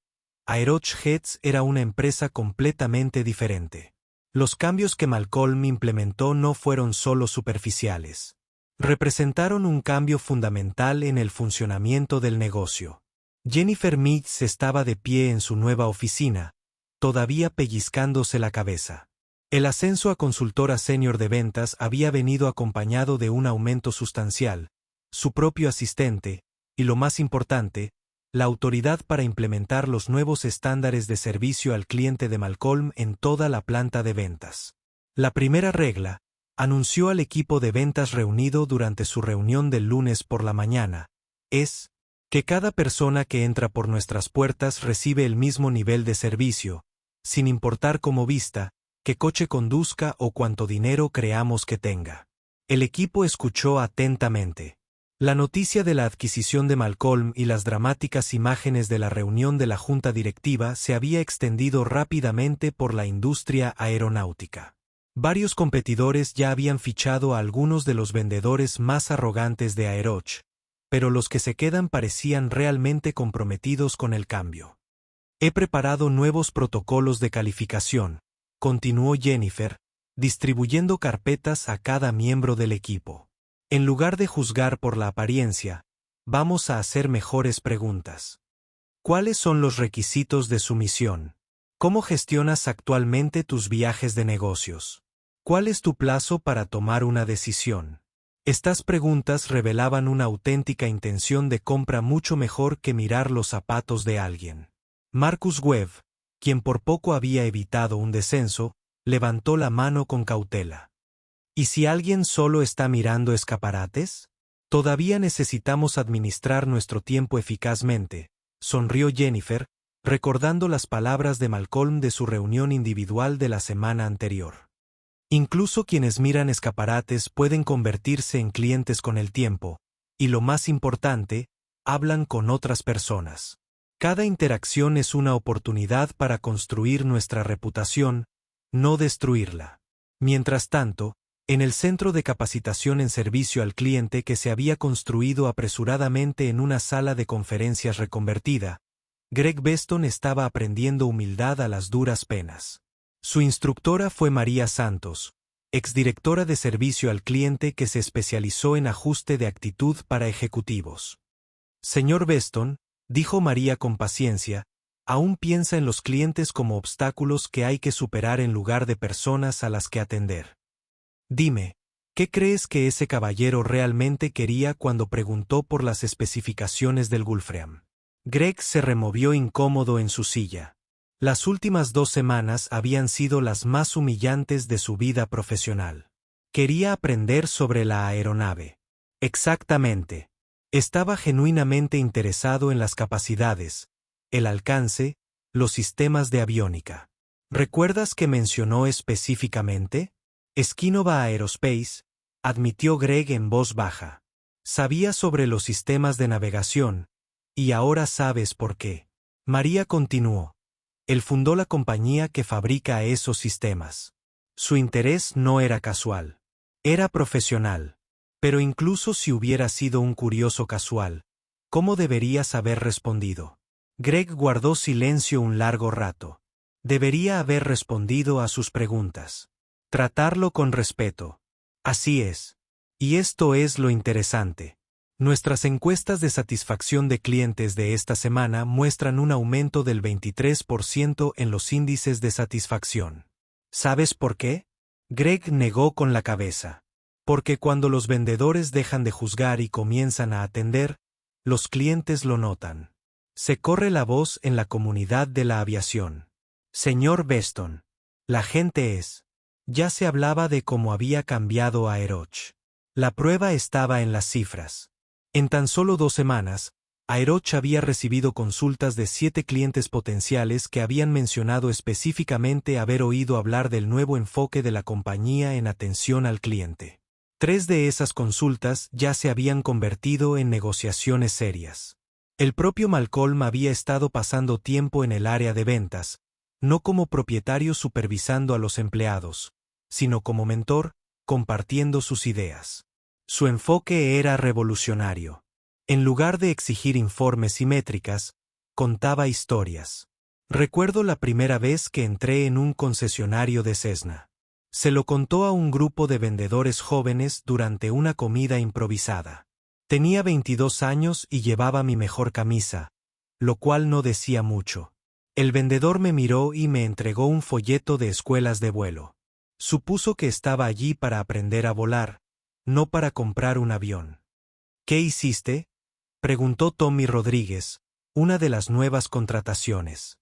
Aerojet era una empresa completamente diferente. Los cambios que Malcolm implementó no fueron solo superficiales. Representaron un cambio fundamental en el funcionamiento del negocio. Jennifer Mitz estaba de pie en su nueva oficina, todavía pellizcándose la cabeza. El ascenso a consultora senior de ventas había venido acompañado de un aumento sustancial, su propio asistente, y lo más importante, la autoridad para implementar los nuevos estándares de servicio al cliente de Malcolm en toda la planta de ventas. La primera regla, anunció al equipo de ventas reunido durante su reunión del lunes por la mañana, es que cada persona que entra por nuestras puertas recibe el mismo nivel de servicio, sin importar cómo vista, qué coche conduzca o cuánto dinero creamos que tenga. El equipo escuchó atentamente. La noticia de la adquisición de Malcolm y las dramáticas imágenes de la reunión de la junta directiva se había extendido rápidamente por la industria aeronáutica. Varios competidores ya habían fichado a algunos de los vendedores más arrogantes de Aeroch, pero los que se quedan parecían realmente comprometidos con el cambio. He preparado nuevos protocolos de calificación, continuó Jennifer, distribuyendo carpetas a cada miembro del equipo. En lugar de juzgar por la apariencia, vamos a hacer mejores preguntas. ¿Cuáles son los requisitos de su misión? ¿Cómo gestionas actualmente tus viajes de negocios? ¿Cuál es tu plazo para tomar una decisión? Estas preguntas revelaban una auténtica intención de compra mucho mejor que mirar los zapatos de alguien. Marcus Webb, quien por poco había evitado un descenso, levantó la mano con cautela. ¿Y si alguien solo está mirando escaparates? Todavía necesitamos administrar nuestro tiempo eficazmente, sonrió Jennifer, recordando las palabras de Malcolm de su reunión individual de la semana anterior. Incluso quienes miran escaparates pueden convertirse en clientes con el tiempo, y lo más importante, hablan con otras personas. Cada interacción es una oportunidad para construir nuestra reputación, no destruirla. Mientras tanto, en el centro de capacitación en servicio al cliente que se había construido apresuradamente en una sala de conferencias reconvertida, Greg Beston estaba aprendiendo humildad a las duras penas. Su instructora fue María Santos, exdirectora de servicio al cliente que se especializó en ajuste de actitud para ejecutivos. Señor Beston, dijo María con paciencia, aún piensa en los clientes como obstáculos que hay que superar en lugar de personas a las que atender. Dime, ¿qué crees que ese caballero realmente quería cuando preguntó por las especificaciones del Gulfstream? Greg se removió incómodo en su silla. Las últimas 2 semanas habían sido las más humillantes de su vida profesional. Quería aprender sobre la aeronave. Exactamente. Estaba genuinamente interesado en las capacidades, el alcance, los sistemas de aviónica. ¿Recuerdas que mencionó específicamente? Esquinova Aerospace, admitió Greg en voz baja. Sabía sobre los sistemas de navegación, y ahora sabes por qué. María continuó. Él fundó la compañía que fabrica esos sistemas. Su interés no era casual. Era profesional. Pero incluso si hubiera sido un curioso casual, ¿cómo deberías haber respondido? Greg guardó silencio un largo rato. Debería haber respondido a sus preguntas. Tratarlo con respeto. Así es. Y esto es lo interesante. Nuestras encuestas de satisfacción de clientes de esta semana muestran un aumento del 23% en los índices de satisfacción. ¿Sabes por qué? Greg negó con la cabeza. Porque cuando los vendedores dejan de juzgar y comienzan a atender, los clientes lo notan. Se corre la voz en la comunidad de la aviación. Señor Beston, la gente es. Ya se hablaba de cómo había cambiado Aeroch. La prueba estaba en las cifras. En tan solo 2 semanas, Aeroch había recibido consultas de 7 clientes potenciales que habían mencionado específicamente haber oído hablar del nuevo enfoque de la compañía en atención al cliente. 3 de esas consultas ya se habían convertido en negociaciones serias. El propio Malcolm había estado pasando tiempo en el área de ventas, no como propietario supervisando a los empleados, sino como mentor, compartiendo sus ideas. Su enfoque era revolucionario. En lugar de exigir informes y métricas, contaba historias. Recuerdo la primera vez que entré en un concesionario de Cessna. Se lo contó a un grupo de vendedores jóvenes durante una comida improvisada. Tenía 22 años y llevaba mi mejor camisa, lo cual no decía mucho. El vendedor me miró y me entregó un folleto de escuelas de vuelo. Supuso que estaba allí para aprender a volar, no para comprar un avión. ¿Qué hiciste?, preguntó Tommy Rodríguez, una de las nuevas contrataciones.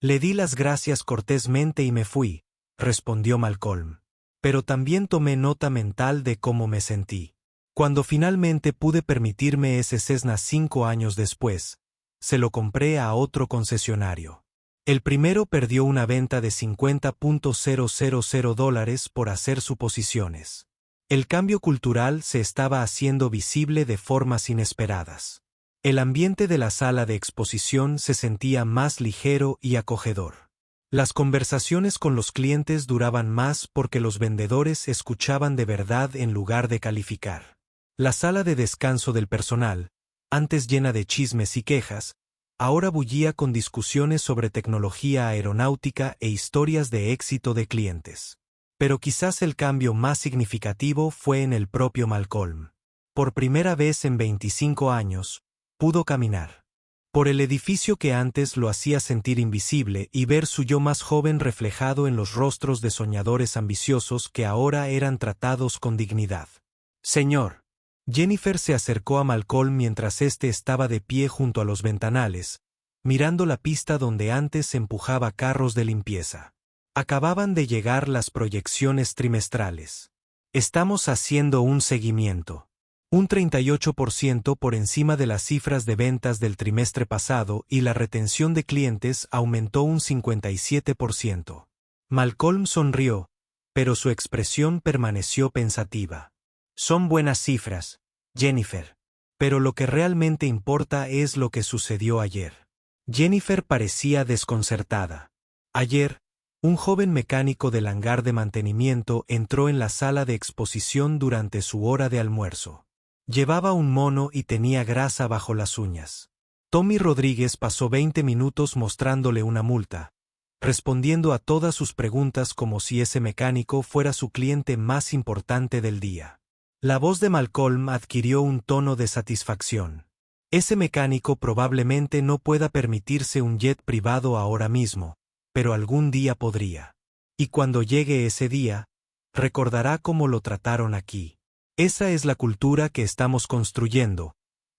Le di las gracias cortésmente y me fui, respondió Malcolm. pero también tomé nota mental de cómo me sentí. Cuando finalmente pude permitirme ese Cessna 5 años después, se lo compré a otro concesionario. El primero perdió una venta de $50,000 por hacer suposiciones. El cambio cultural se estaba haciendo visible de formas inesperadas. El ambiente de la sala de exposición se sentía más ligero y acogedor. Las conversaciones con los clientes duraban más porque los vendedores escuchaban de verdad en lugar de calificar. La sala de descanso del personal, antes llena de chismes y quejas, ahora bullía con discusiones sobre tecnología aeronáutica e historias de éxito de clientes. Pero quizás el cambio más significativo fue en el propio Malcolm. Por primera vez en 25 años, pudo caminar por el edificio que antes lo hacía sentir invisible y ver su yo más joven reflejado en los rostros de soñadores ambiciosos que ahora eran tratados con dignidad. Señor. Jennifer se acercó a Malcolm mientras éste estaba de pie junto a los ventanales, mirando la pista donde antes empujaba carros de limpieza. Acababan de llegar las proyecciones trimestrales. Estamos haciendo un seguimiento. Un 38% por encima de las cifras de ventas del trimestre pasado y la retención de clientes aumentó un 57%. Malcolm sonrió, pero su expresión permaneció pensativa. Son buenas cifras, Jennifer. Pero lo que realmente importa es lo que sucedió ayer. Jennifer parecía desconcertada. Ayer, un joven mecánico del hangar de mantenimiento entró en la sala de exposición durante su hora de almuerzo. Llevaba un mono y tenía grasa bajo las uñas. Tommy Rodríguez pasó 20 minutos mostrándole una multa, respondiendo a todas sus preguntas como si ese mecánico fuera su cliente más importante del día. La voz de Malcolm adquirió un tono de satisfacción. Ese mecánico probablemente no pueda permitirse un jet privado ahora mismo, pero algún día podría. Y cuando llegue ese día, recordará cómo lo trataron aquí. Esa es la cultura que estamos construyendo,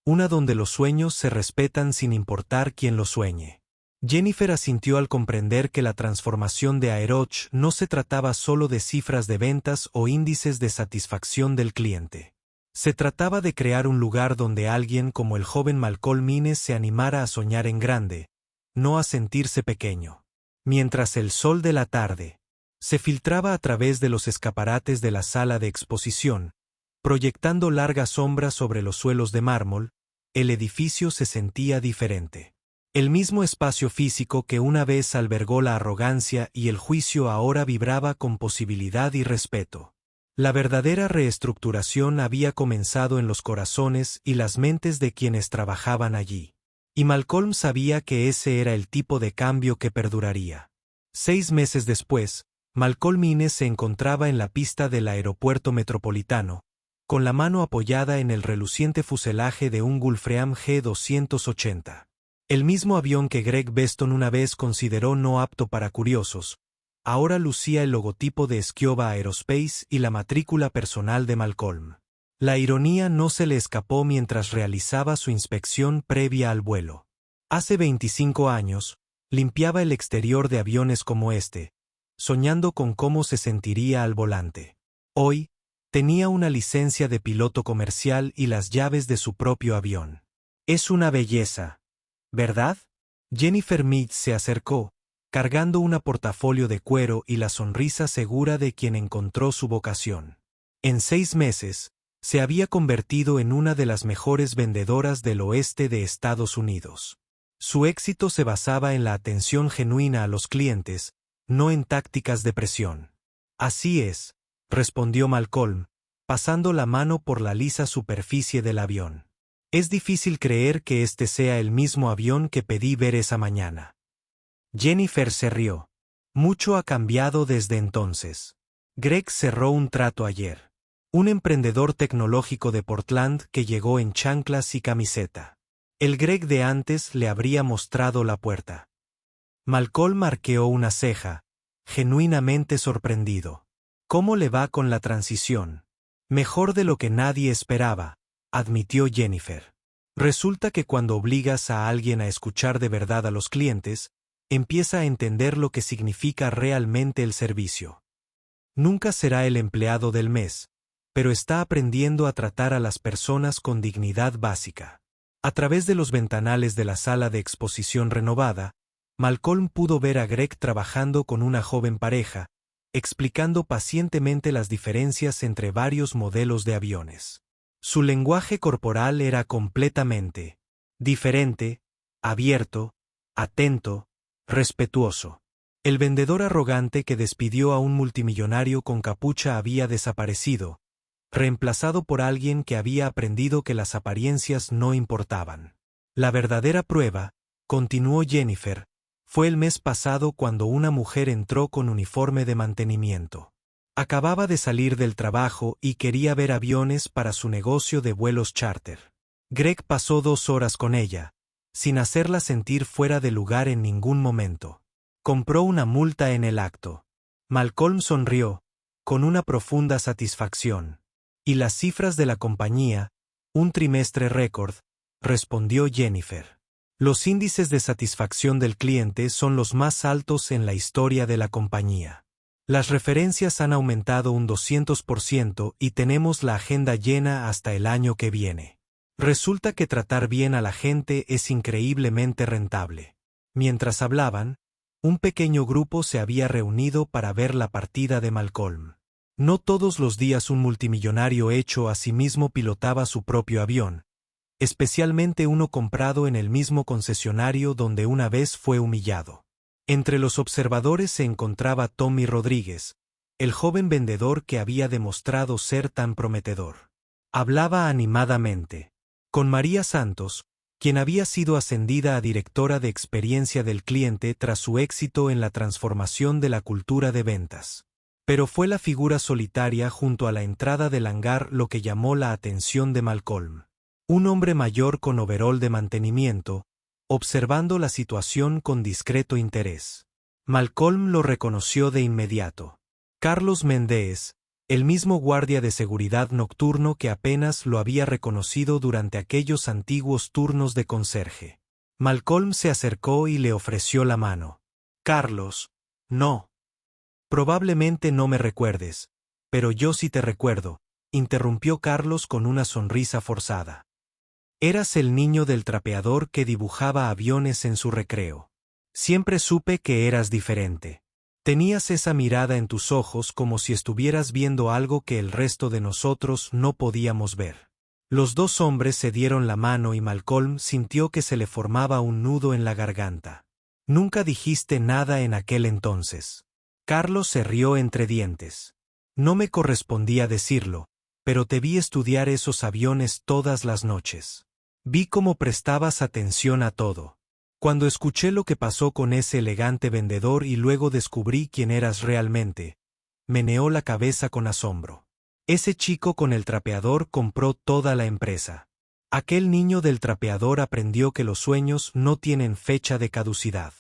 una donde los sueños se respetan sin importar quién los sueñe. Jennifer asintió al comprender que la transformación de Aeroch no se trataba solo de cifras de ventas o índices de satisfacción del cliente. Se trataba de crear un lugar donde alguien como el joven Malcolm Innes se animara a soñar en grande, no a sentirse pequeño. Mientras el sol de la tarde se filtraba a través de los escaparates de la sala de exposición, proyectando largas sombras sobre los suelos de mármol, el edificio se sentía diferente. El mismo espacio físico que una vez albergó la arrogancia y el juicio ahora vibraba con posibilidad y respeto. La verdadera reestructuración había comenzado en los corazones y las mentes de quienes trabajaban allí. Y Malcolm sabía que ese era el tipo de cambio que perduraría. 6 meses después, Malcolm Innes se encontraba en la pista del aeropuerto metropolitano, con la mano apoyada en el reluciente fuselaje de un Gulfstream G280. El mismo avión que Greg Beston una vez consideró no apto para curiosos, ahora lucía el logotipo de Skioba Aerospace y la matrícula personal de Malcolm. La ironía no se le escapó mientras realizaba su inspección previa al vuelo. Hace 25 años, limpiaba el exterior de aviones como este, soñando con cómo se sentiría al volante. Hoy, tenía una licencia de piloto comercial y las llaves de su propio avión. Es una belleza, ¿verdad? Jennifer Mead se acercó, cargando un portafolio de cuero y la sonrisa segura de quien encontró su vocación. En 6 meses, se había convertido en una de las mejores vendedoras del oeste de Estados Unidos. Su éxito se basaba en la atención genuina a los clientes, no en tácticas de presión. Así es, respondió Malcolm, pasando la mano por la lisa superficie del avión. Es difícil creer que este sea el mismo avión que pedí ver esa mañana. Jennifer se rió. Mucho ha cambiado desde entonces. Greg cerró un trato ayer. Un emprendedor tecnológico de Portland que llegó en chanclas y camiseta. El Greg de antes le habría mostrado la puerta. Malcolm arqueó una ceja, genuinamente sorprendido. ¿Cómo le va con la transición? Mejor de lo que nadie esperaba, admitió Jennifer. Resulta que cuando obligas a alguien a escuchar de verdad a los clientes, empieza a entender lo que significa realmente el servicio. Nunca será el empleado del mes, pero está aprendiendo a tratar a las personas con dignidad básica. A través de los ventanales de la sala de exposición renovada, Malcolm pudo ver a Greg trabajando con una joven pareja, explicando pacientemente las diferencias entre varios modelos de aviones. Su lenguaje corporal era completamente diferente, abierto, atento, respetuoso. El vendedor arrogante que despidió a un multimillonario con capucha había desaparecido, reemplazado por alguien que había aprendido que las apariencias no importaban. La verdadera prueba, continuó Jennifer, fue el mes pasado cuando una mujer entró con uniforme de mantenimiento. Acababa de salir del trabajo y quería ver aviones para su negocio de vuelos charter. Greg pasó 2 horas con ella, sin hacerla sentir fuera de lugar en ningún momento. Compró una multa en el acto. Malcolm sonrió, con una profunda satisfacción. ¿Y las cifras de la compañía? Un trimestre récord, respondió Jennifer. Los índices de satisfacción del cliente son los más altos en la historia de la compañía. Las referencias han aumentado un 200% y tenemos la agenda llena hasta el año que viene. Resulta que tratar bien a la gente es increíblemente rentable. Mientras hablaban, un pequeño grupo se había reunido para ver la partida de Malcolm. No todos los días un multimillonario hecho a sí mismo pilotaba su propio avión, especialmente uno comprado en el mismo concesionario donde una vez fue humillado. Entre los observadores se encontraba Tommy Rodríguez, el joven vendedor que había demostrado ser tan prometedor. Hablaba animadamente con María Santos, quien había sido ascendida a directora de experiencia del cliente tras su éxito en la transformación de la cultura de ventas. Pero fue la figura solitaria junto a la entrada del hangar lo que llamó la atención de Malcolm. Un hombre mayor con overol de mantenimiento, observando la situación con discreto interés. Malcolm lo reconoció de inmediato. Carlos Méndez, el mismo guardia de seguridad nocturno que apenas lo había reconocido durante aquellos antiguos turnos de conserje. Malcolm se acercó y le ofreció la mano. Carlos, no. Probablemente no me recuerdes, pero yo sí te recuerdo, interrumpió Carlos con una sonrisa forzada. Eras el niño del trapeador que dibujaba aviones en su recreo. Siempre supe que eras diferente. Tenías esa mirada en tus ojos como si estuvieras viendo algo que el resto de nosotros no podíamos ver. Los dos hombres se dieron la mano y Malcolm sintió que se le formaba un nudo en la garganta. Nunca dijiste nada en aquel entonces. Carlos se rió entre dientes. No me correspondía decirlo, pero te vi estudiar esos aviones todas las noches. Vi cómo prestabas atención a todo. Cuando escuché lo que pasó con ese elegante vendedor y luego descubrí quién eras realmente, meneó la cabeza con asombro. Ese chico con el trapeador compró toda la empresa. Aquel niño del trapeador aprendió que los sueños no tienen fecha de caducidad.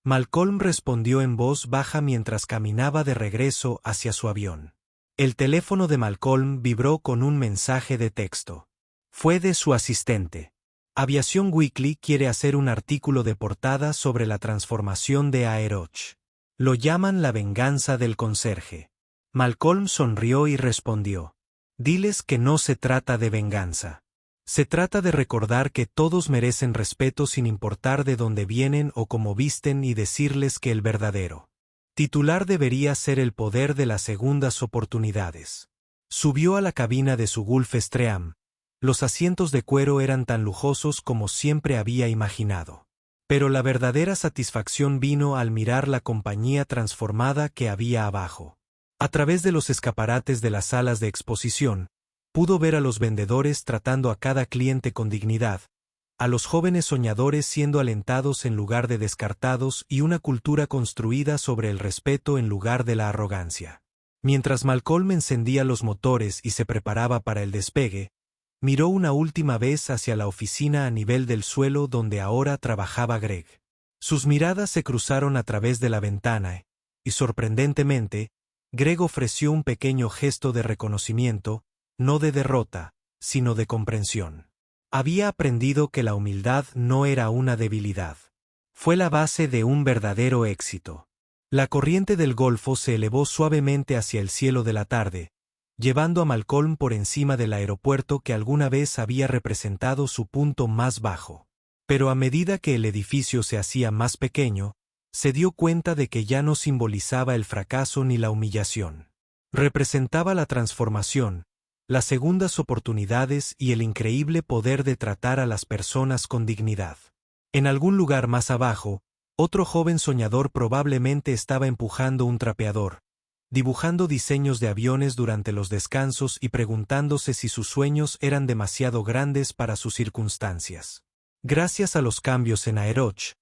Malcolm respondió en voz baja mientras caminaba de regreso hacia su avión. El teléfono de Malcolm vibró con un mensaje de texto. Fue de su asistente. Aviation Weekly quiere hacer un artículo de portada sobre la transformación de Aeroch. Lo llaman la venganza del conserje. Malcolm sonrió y respondió. Diles que no se trata de venganza. Se trata de recordar que todos merecen respeto sin importar de dónde vienen o cómo visten y decirles que el verdadero titular debería ser el poder de las segundas oportunidades. Subió a la cabina de su Gulfstream. Los asientos de cuero eran tan lujosos como siempre había imaginado. Pero la verdadera satisfacción vino al mirar la compañía transformada que había abajo. A través de los escaparates de las salas de exposición, pudo ver a los vendedores tratando a cada cliente con dignidad, a los jóvenes soñadores siendo alentados en lugar de descartados y una cultura construida sobre el respeto en lugar de la arrogancia. Mientras Malcolm encendía los motores y se preparaba para el despegue, miró una última vez hacia la oficina a nivel del suelo donde ahora trabajaba Greg. Sus miradas se cruzaron a través de la ventana, y sorprendentemente, Greg ofreció un pequeño gesto de reconocimiento, no de derrota, sino de comprensión. Había aprendido que la humildad no era una debilidad. Fue la base de un verdadero éxito. La corriente del Golfo se elevó suavemente hacia el cielo de la tarde, llevando a Malcolm por encima del aeropuerto que alguna vez había representado su punto más bajo. Pero a medida que el edificio se hacía más pequeño, se dio cuenta de que ya no simbolizaba el fracaso ni la humillación. Representaba la transformación, las segundas oportunidades y el increíble poder de tratar a las personas con dignidad. En algún lugar más abajo, otro joven soñador probablemente estaba empujando un trapeador, dibujando diseños de aviones durante los descansos y preguntándose si sus sueños eran demasiado grandes para sus circunstancias. Gracias a los cambios en Aeroch,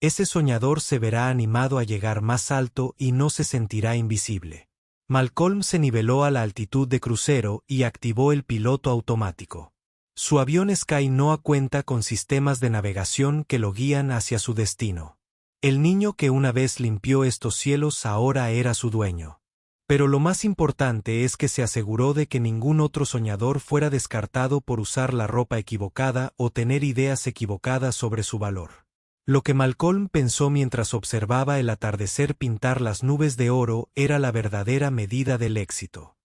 ese soñador se verá animado a llegar más alto y no se sentirá invisible. Malcolm se niveló a la altitud de crucero y activó el piloto automático. Su avión Sky no cuenta con sistemas de navegación que lo guían hacia su destino. El niño que una vez limpió estos cielos ahora era su dueño. Pero lo más importante es que se aseguró de que ningún otro soñador fuera descartado por usar la ropa equivocada o tener ideas equivocadas sobre su valor. Lo que Malcolm pensó mientras observaba el atardecer pintar las nubes de oro era la verdadera medida del éxito.